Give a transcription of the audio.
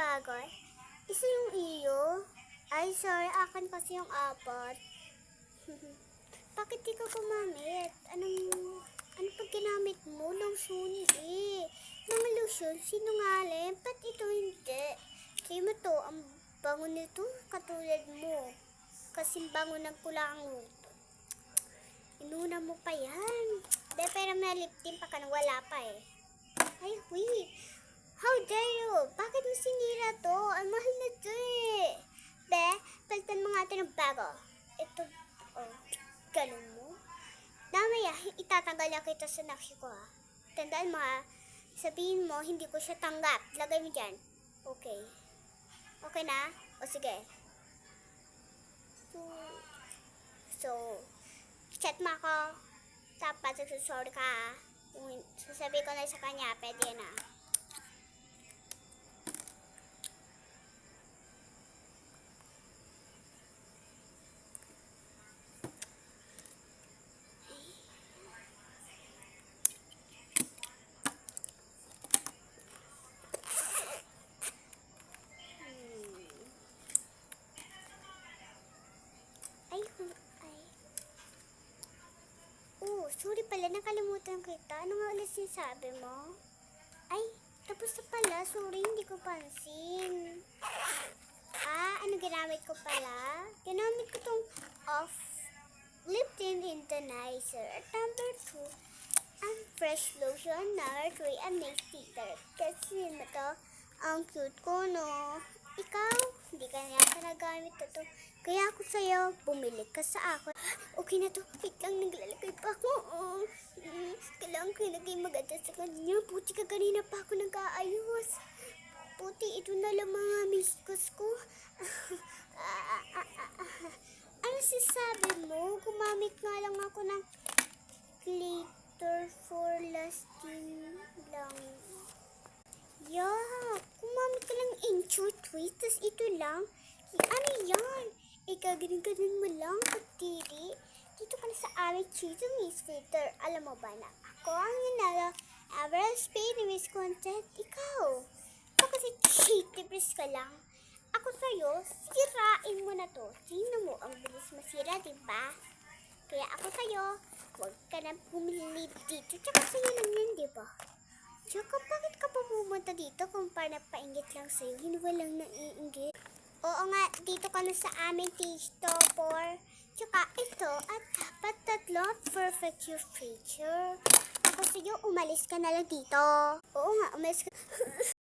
bagay? Isa yung iyo? Ay, sorry. Akin kasi yung apat. Bakit di ka gumamit? Ano pag ginamit mo? Lotion eh. Mga lotion, sinungaling. Ba't ito hindi? Sa'yo mo to, ang bango nito, katulad mo. Kasing bango ng kulangot. Inuna mo pa yan. De, pero may lip tint pa ka nang wala pa eh. Ay, wait. How dare you? Bakit mo sinira to? Ang mahal na to eh. Be, palitan mo nga ito ng bago. Ito, oh, ganun mo. Damaya, itatanggal na kita sa nakshi ko ha. Tandaan mo ha. Sabihin mo, hindi ko siya tanggap. Lagay mo dyan. Okay. Okay na? O sige. So, chat mo ako. Tapos, sorry ka ha. Kung sasabihin ko na sa kanya, pwede na. Sorry pala, nakalimutan kita. Ano nga ulit sinasabi mo? Ay, tapos na pala. Sorry, hindi ko pansin. Ano ginamit ko pala? Ginamit ko tong off lip tint intonizer. At number 2, ang fresh lotion. Number 3, ang nail sticker. Kasi mo to, ang cute ko, no? Ikaw, hindi ka na nagamit ito. Kaya ako sa'yo, bumili ka sa akin. Okay na to. Wait lang, naglalagay pa ako. Kailangan ko ilagay maganda sa kanya. Puti ka kanina pa ako nag-aayos. Puti, ito na lang mga miskus ko. Ano sasabi mo? Gumamit nga lang ako ng glitter for lasting lang. Gumamit ka lang in-short twist. Tas ito lang. Ano yan? Ganun mo lang, katiri. Dito ka na sa aming Cheeto Miss Filter. Alam mo ba na ako ang nanalo average pay ni Miss Content? Ikaw. Ito kasi Cheeto Miss ka lang. Ako sa'yo, sirain mo na to. Sino mo ang bilis masira, diba? Kaya ako sa'yo, huwag ka na bumili dito. Tsaka sa'yo lang yan, diba? Tsaka bakit ka pa pumunta dito kung para paingit lang sa'yo? Hindi walang naiingit. Oo nga, dito ka na sa aming Tisto for. Tsaka ito at dapat tatlo perfect your future. Ako sa'yo, umalis ka na lang dito. Oo nga, umalis ka.